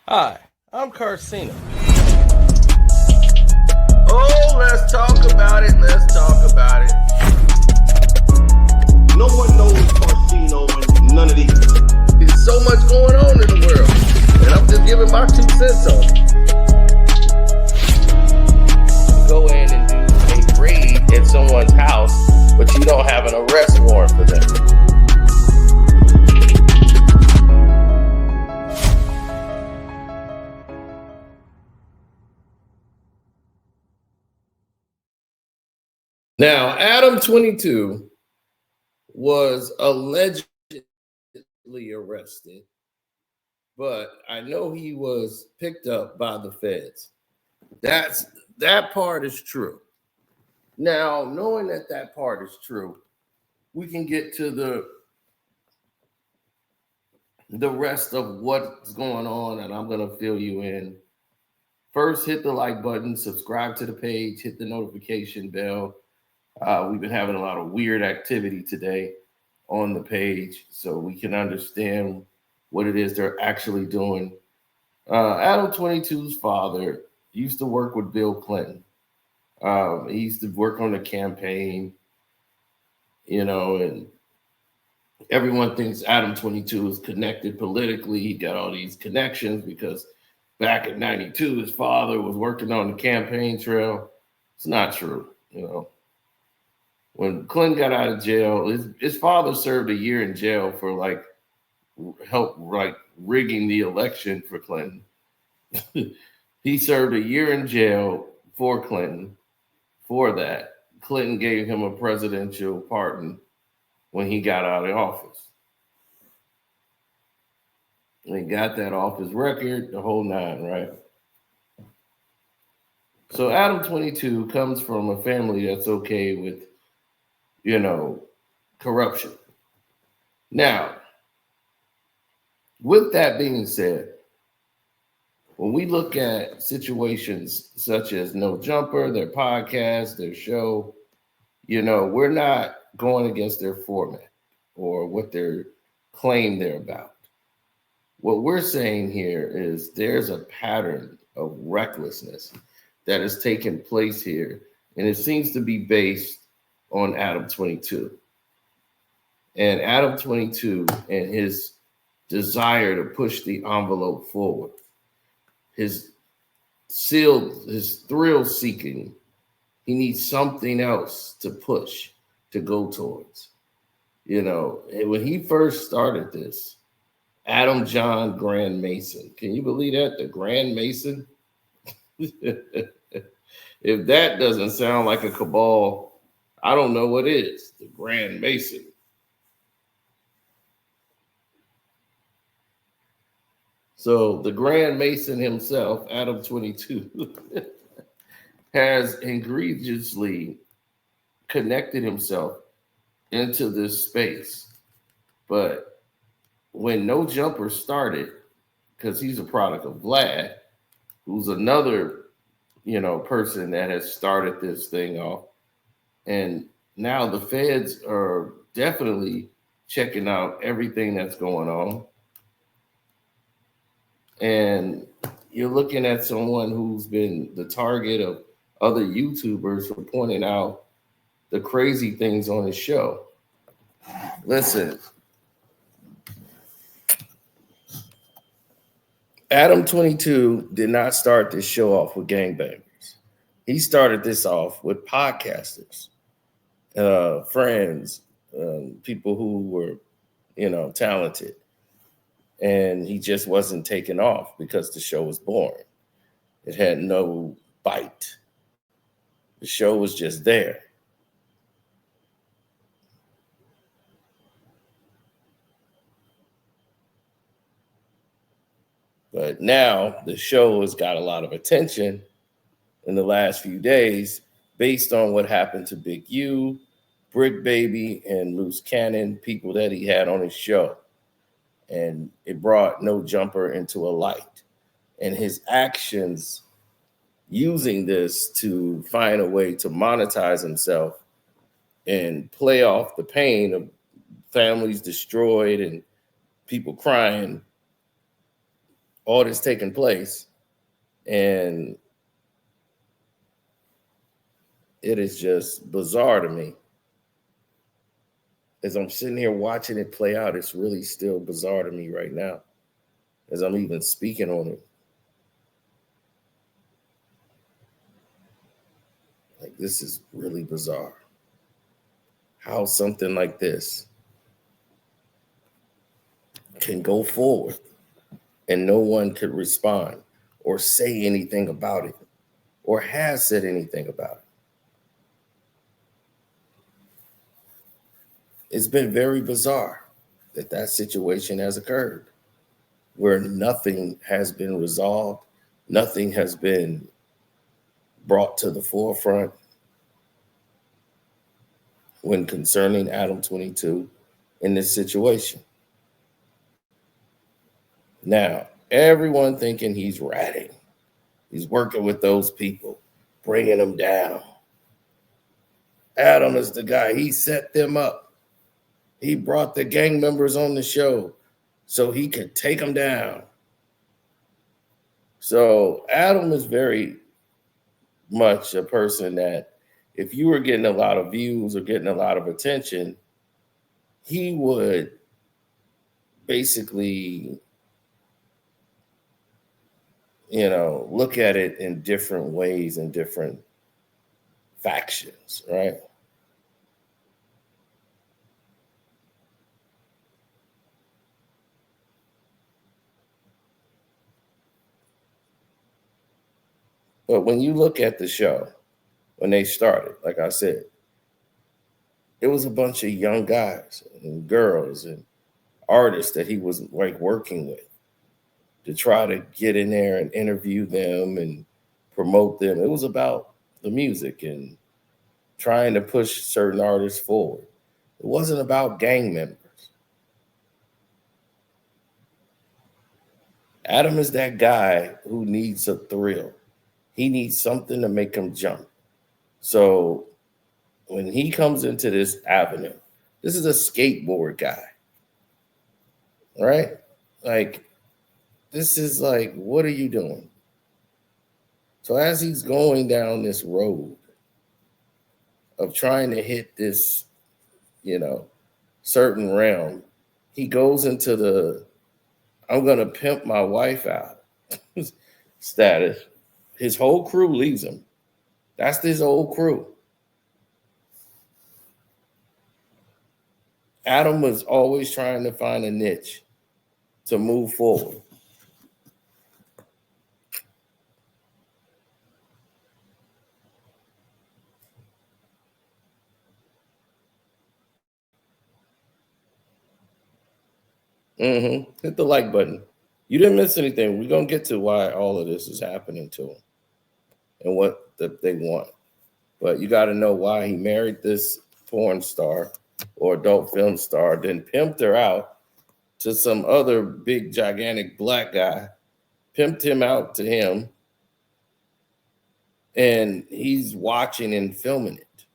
Hi, I'm Carcino. Oh, let's talk about it. Let's talk about it. No one knows Carcino and none of these. There's so much going on in the world, and I'm just giving my 2 cents on it. Go in and do a raid at someone's house, but you don't have an arrest warrant for them. Now, Adam 22 was allegedly arrested, but I know he was picked up by the feds. That part is true. Now, knowing that part is true, we can get to the rest of what's going on, and I'm going to fill you in. First, hit the like button, subscribe to the page, hit the notification bell. We've been having a lot of weird activity today on the page, so we can understand what it is they're actually doing. Adam 22's father used to work with Bill Clinton. He used to work on the campaign, and everyone thinks Adam 22 is connected politically. He got all these connections because back in 92, his father was working on the campaign trail. It's not true, When Clinton got out of jail, his father served a year in jail for rigging the election for Clinton. He served a year in jail for Clinton. For that, Clinton gave him a presidential pardon when he got out of office. And he got that off his record, the whole nine, right? So Adam 22 comes from a family that's okay with, corruption. Now, with that being said, when we look at situations such as No Jumper, their podcast, their show, we're not going against their format or what they claim they're about. What we're saying here is there's a pattern of recklessness that has taken place here, and it seems to be based on Adam 22. And Adam 22 and his desire to push the envelope forward, his thrill seeking, he needs something else to push, to go towards. And when he first started this, Adam John Grand Mason, can you believe that? The Grand Mason? If that doesn't sound like a cabal, I don't know what is. The Grand Mason. So the Grand Mason himself, Adam 22, has egregiously connected himself into this space. But when No Jumper started, because he's a product of Vlad, who's another, person that has started this thing off. And now the feds are definitely checking out everything that's going on. And you're looking at someone who's been the target of other YouTubers for pointing out the crazy things on his show. Listen, Adam 22 did not start this show off with gangbangers. He started this off with podcasters, friends, people who were, talented. And he just wasn't taken off because the show was boring. It had no bite. The show was just there. But now the show has got a lot of attention in the last few days based on what happened to Big U, Brick Baby, and Loose Cannon, people that he had on his show. And it brought No Jumper into a light. And his actions using this to find a way to monetize himself and play off the pain of families destroyed and people crying all this taking place, and it is just bizarre to me. As I'm sitting here watching it play out, it's really still bizarre to me right now, as I'm even speaking on it. Like, this is really bizarre. How something like this can go forward and no one could respond or say anything about it or has said anything about it. It's been very bizarre that that situation has occurred, where nothing has been resolved, nothing has been brought to the forefront when concerning Adam 22 in this situation. Now, everyone thinking he's ratting. He's working with those people, bringing them down. Adam is the guy. He set them up. He brought the gang members on the show so he could take them down. So Adam is very much a person that if you were getting a lot of views or getting a lot of attention, he would basically, look at it in different ways and different factions, right? But when you look at the show, when they started, like I said, it was a bunch of young guys and girls and artists that he was like working with to try to get in there and interview them and promote them. It was about the music and trying to push certain artists forward. It wasn't about gang members. Adam is that guy who needs a thrill. He needs something to make him jump. So when he comes into this avenue, this is a skateboard guy, right? Like, this is like, what are you doing? So as he's going down this road of trying to hit this, certain realm, he goes into the, I'm going to pimp my wife out status. His whole crew leaves him. That's his old crew. Adam was always trying to find a niche to move forward. Hit the like button. You didn't miss anything. We're going to get to why all of this is happening to him and what they want. But you got to know why he married this porn star or adult film star, then pimped her out to some other big, gigantic black guy, pimped him out to him, and he's watching and filming it.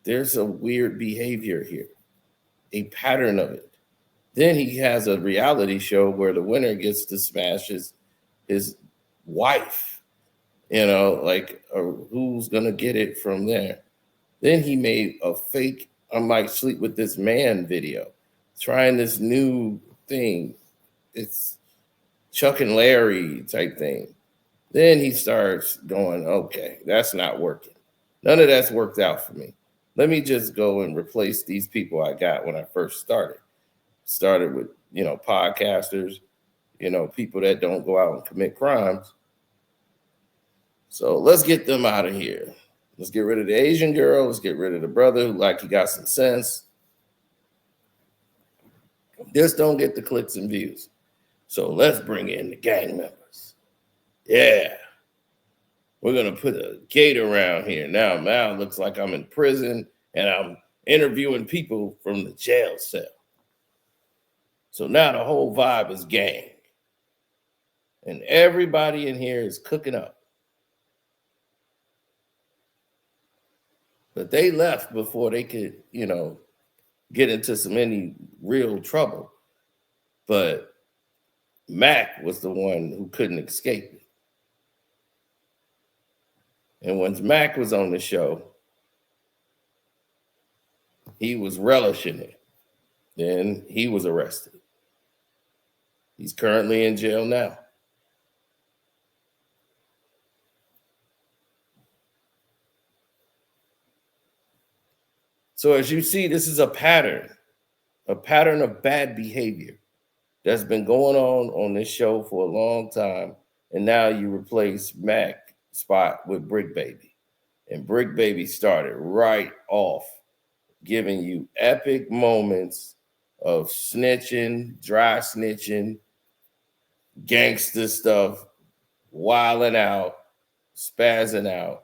There's a weird behavior here, a pattern of it. Then he has a reality show where the winner gets to smash his wife, who's going to get it from there. Then he made a fake, I might sleep with this man video, trying this new thing. It's Chuck and Larry type thing. Then he starts going, okay, that's not working. None of that's worked out for me. Let me just go and replace these people I got when I first started. Started with, podcasters, people that don't go out and commit crimes. So let's get them out of here. Let's get rid of the Asian girl. Let's get rid of the brother who he got some sense. Just don't get the clicks and views. So let's bring in the gang members. Yeah. We're going to put a gate around here. Now it looks like I'm in prison and I'm interviewing people from the jail cell. So now the whole vibe is gang. And everybody in here is cooking up. But they left before they could, get into any real trouble. But Mac was the one who couldn't escape it. And when Mac was on the show, he was relishing it. Then he was arrested. He's currently in jail now. So as you see, this is a pattern of bad behavior that's been going on this show for a long time. And now you replace Mac spot with Brick Baby. And Brick Baby started right off giving you epic moments of snitching, dry snitching, gangster stuff, wilding out, spazzing out,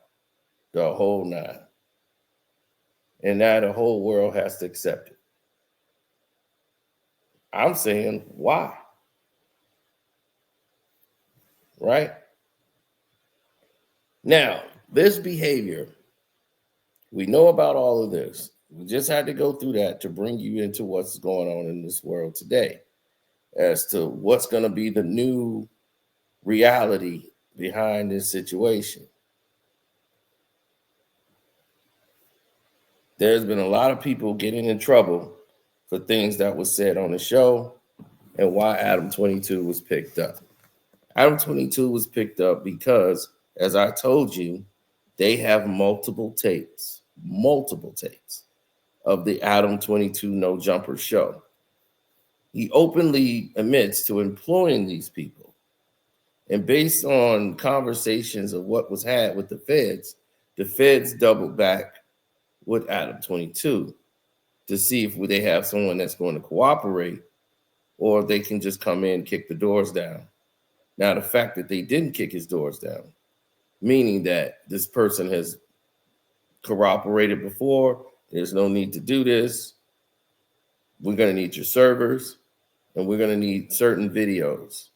the whole nine. And now the whole world has to accept it. I'm saying, why? Right? Now, this behavior, we know about all of this. We just had to go through that to bring you into what's going on in this world today as to what's going to be the new reality behind this situation. There's been a lot of people getting in trouble for things that was said on the show and why Adam 22 was picked up. Adam 22 was picked up because, as I told you, they have multiple tapes of the Adam 22 No Jumper show. He openly admits to employing these people. And based on conversations of what was had with the feds doubled back with Adam 22 to see if they have someone that's going to cooperate or they can just come in, kick the doors down. Now, the fact that they didn't kick his doors down, meaning that this person has cooperated before, there's no need to do this. We're going to need your servers, and we're going to need certain videos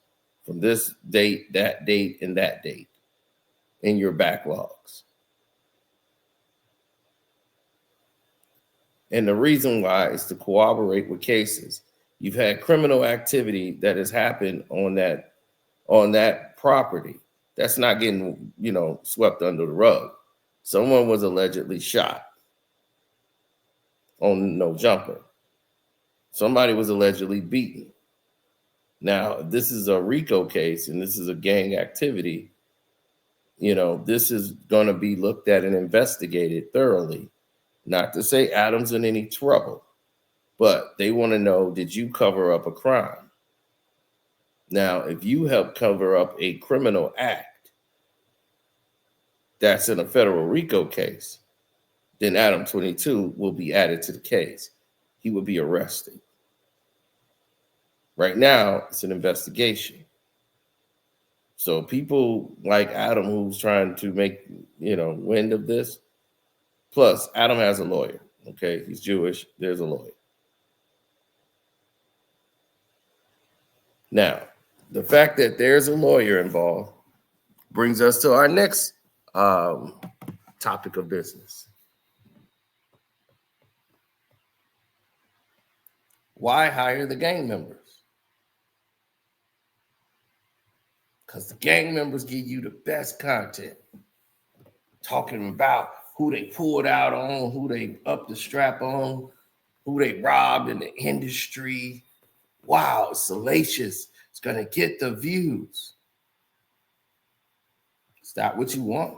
from this date, and that date in your backlogs. And the reason why is to cooperate with cases. You've had criminal activity that has happened on that property. That's not getting, swept under the rug. Someone was allegedly shot on No Jumper. Somebody was allegedly beaten. Now, this is a RICO case and this is a gang activity. This is going to be looked at and investigated thoroughly. Not to say Adam's in any trouble, but they want to know, did you cover up a crime? Now, if you help cover up a criminal act that's in a federal RICO case, then Adam 22 will be added to the case. He will be arrested. Right now, it's an investigation. So people like Adam who's trying to make, wind of this, plus Adam has a lawyer, okay? He's Jewish, there's a lawyer. Now, the fact that there's a lawyer involved brings us to our next topic of business. Why hire the gang members? Because the gang members give you the best content. Talking about who they pulled out on, who they upped the strap on, who they robbed in the industry. Wow, it's salacious. It's going to get the views. Is that what you want?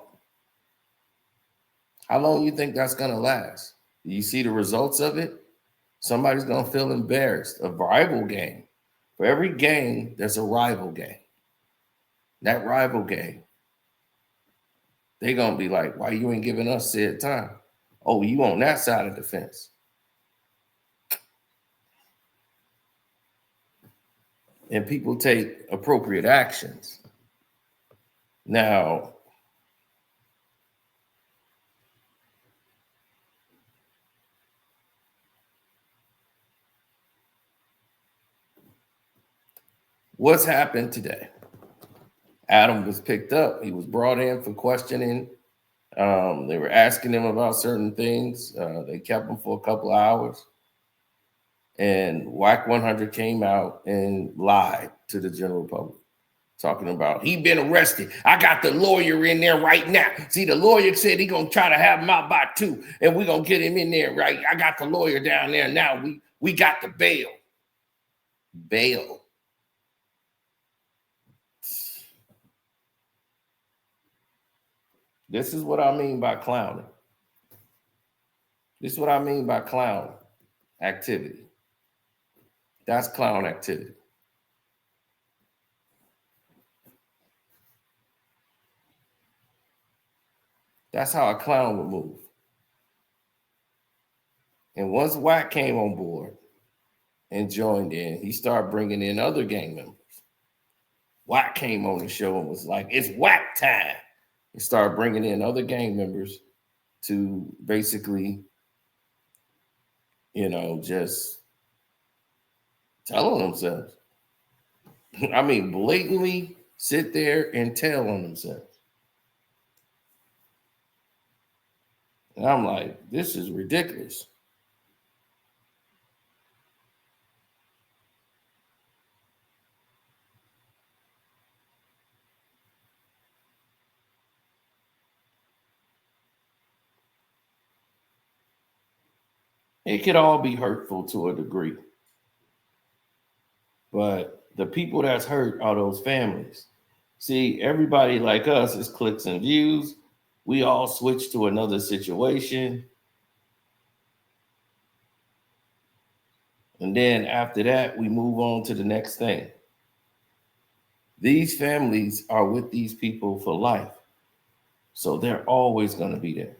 How long do you think that's going to last? Do you see the results of it? Somebody's going to feel embarrassed. A rival gang. For every gang, there's a rival gang. That rival gang, they're going to be like, why you ain't giving us said time? Oh, you on that side of the fence. And people take appropriate actions. Now, what's happened today? Adam was picked up. He was brought in for questioning. They were asking him about certain things. They kept him for a couple of hours. And WAC 100 came out and lied to the general public, talking about he been arrested. I got the lawyer in there right now. See, the lawyer said he gonna try to have him out by 2, and we're gonna get him in there, right? I got the lawyer down there now. We got the bail. Bail. This is what I mean by clowning. This is what I mean by clown activity. That's clown activity. That's how a clown would move. And once WAC came on board and joined in, he started bringing in other gang members. WAC came on the show and was like, it's WAC time. He started bringing in other gang members to basically, just tell on themselves. I mean, blatantly sit there and tell on themselves. And I'm like, this is ridiculous. It could all be hurtful to a degree. But the people that's hurt are those families. See, everybody like us is clicks and views. We all switch to another situation. And then after that, we move on to the next thing. These families are with these people for life. So they're always going to be there.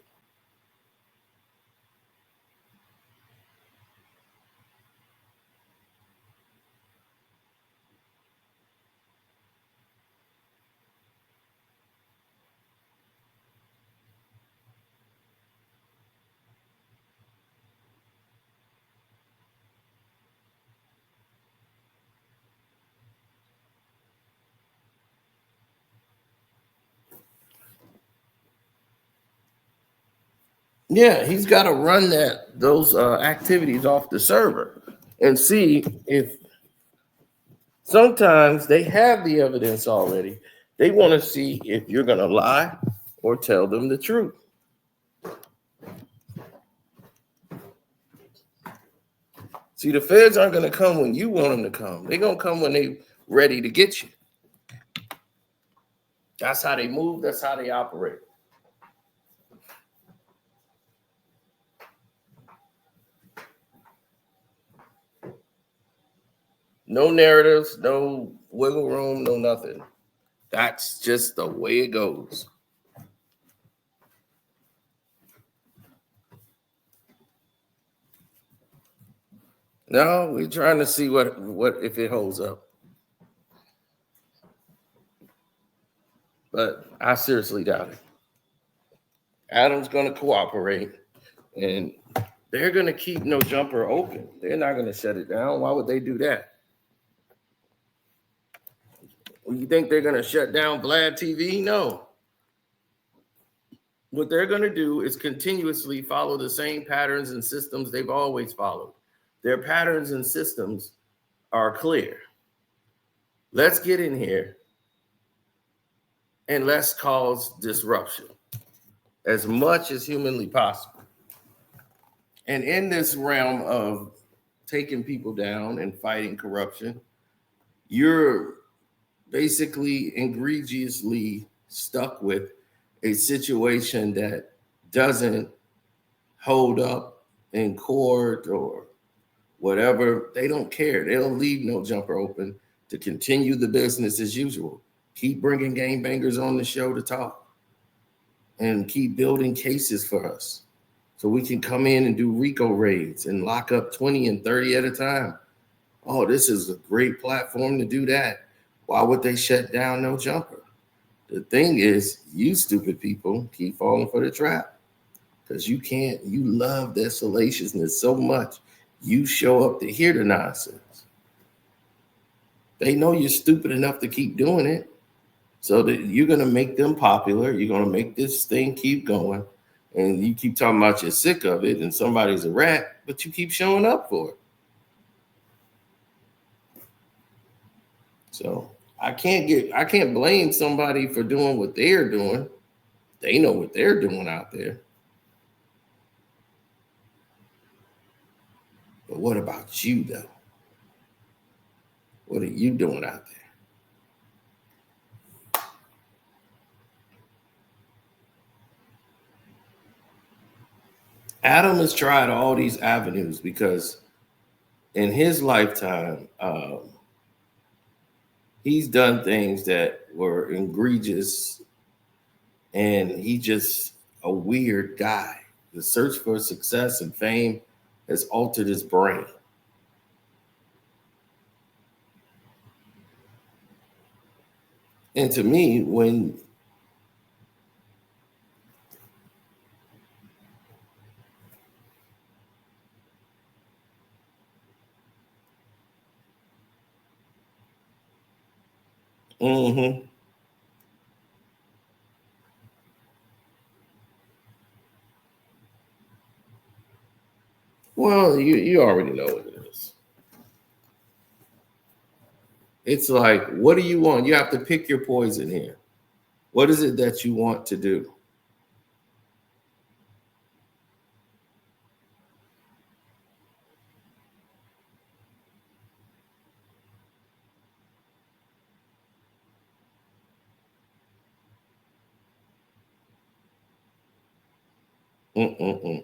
Yeah, he's got to run those activities off the server and see if sometimes they have the evidence already. They want to see if you're going to lie or tell them the truth. See, the feds aren't going to come when you want them to come. They're going to come when they're ready to get you. That's how they move. That's how they operate. No narratives, no wiggle room, no nothing. That's just the way it goes. No, we're trying to see what if it holds up. But I seriously doubt it. Adam's going to cooperate, and they're going to keep No Jumper open. They're not going to shut it down. Why would they do that? You think they're going to shut down Vlad TV? No. What they're going to do is continuously follow the same patterns and systems they've always followed. Their patterns and systems are clear. Let's get in here and let's cause disruption as much as humanly possible. And in this realm of taking people down and fighting corruption, you're basically egregiously stuck with a situation that doesn't hold up in court or whatever. They don't care. They'll leave No Jumper open to continue the business as usual. Keep bringing gangbangers on the show to talk and keep building cases for us so we can come in and do RICO raids and lock up 20 and 30 at a time. Oh, this is a great platform to do that. Why would they shut down No Jumper? The thing is, you stupid people keep falling for the trap because you love their salaciousness so much. You show up to hear the nonsense. They know you're stupid enough to keep doing it. So that you're going to make them popular. You're going to make this thing keep going. And you keep talking about you're sick of it and somebody's a rat, but you keep showing up for it. So I can't blame somebody for doing what they're doing. They know what they're doing out there. But what about you, though? What are you doing out there? Adam has tried all these avenues because in his lifetime, he's done things that were egregious, and he just a weird guy. The search for success and fame has altered his brain. And to me, when mm-hmm. Well, you already know what it is. It's like, what do you want? You have to pick your poison here. What is it that you want to do? Mm-mm-mm.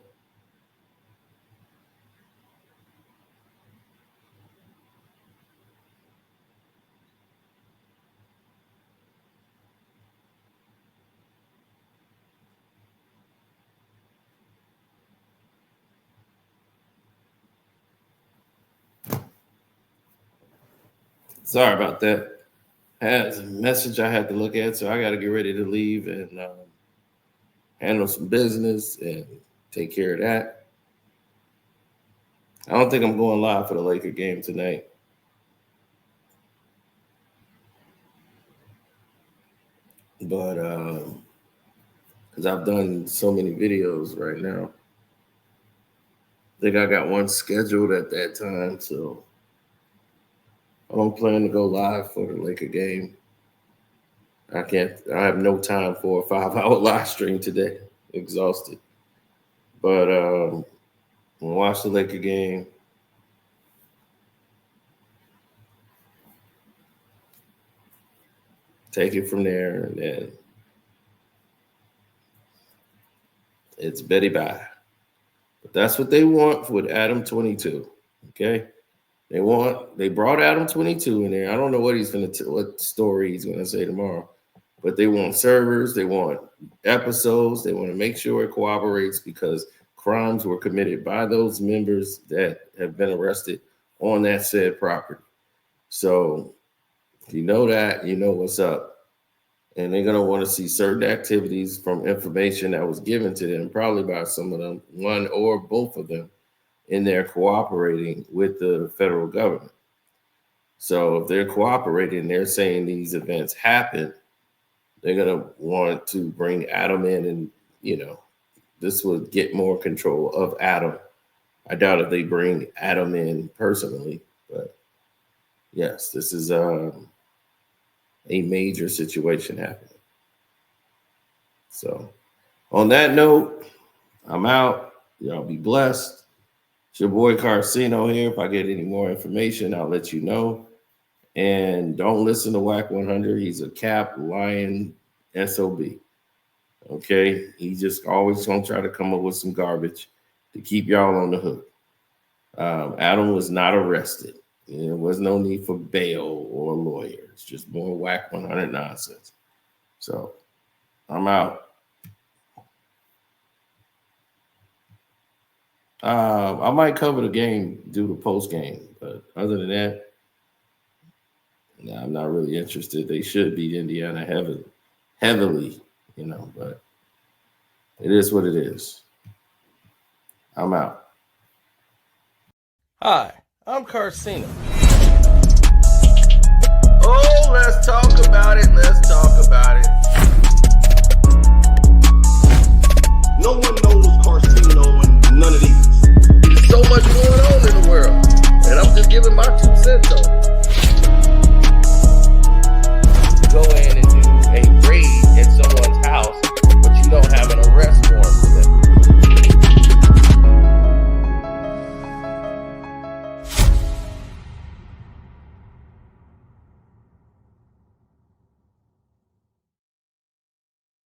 Sorry about that. Has a message I had to look at, so I got to get ready to leave and handle some business and take care of that. I don't think I'm going live for the Laker game tonight. But because I've done so many videos right now. I think I got one scheduled at that time, so I don't plan to go live for the Laker game. I have no time for a 5-hour live stream today. Exhausted. But we'll watch the Laker game. Take it from there, and then it's Betty Bye. But that's what they want with Adam 22. Okay. They brought Adam 22 in there. I don't know what what story he's gonna say tomorrow, but they want servers, they want episodes, they want to make sure it cooperates because crimes were committed by those members that have been arrested on that said property. So if you know that, you know what's up. And they're gonna want to see certain activities from information that was given to them, probably by some of them, one or both of them, in there cooperating with the federal government. So if they're cooperating, they're saying these events happen, they're going to want to bring Adam in, and, this would get more control of Adam. I doubt if they bring Adam in personally, but yes, this is a major situation happening. So on that note, I'm out. Y'all be blessed. It's your boy Carcino here. If I get any more information, I'll let you know. And don't listen to Whack 100. He's a cap, lying SOB. Okay? He just always going to try to come up with some garbage to keep y'all on the hook. Adam was not arrested. There was no need for bail or lawyer. It's just more Whack 100 nonsense. So I'm out. I might cover the game, do the post game, but other than that, no, I'm not really interested. They should beat Indiana heavily, but it is what it is. I'm out. Hi, I'm Carcino.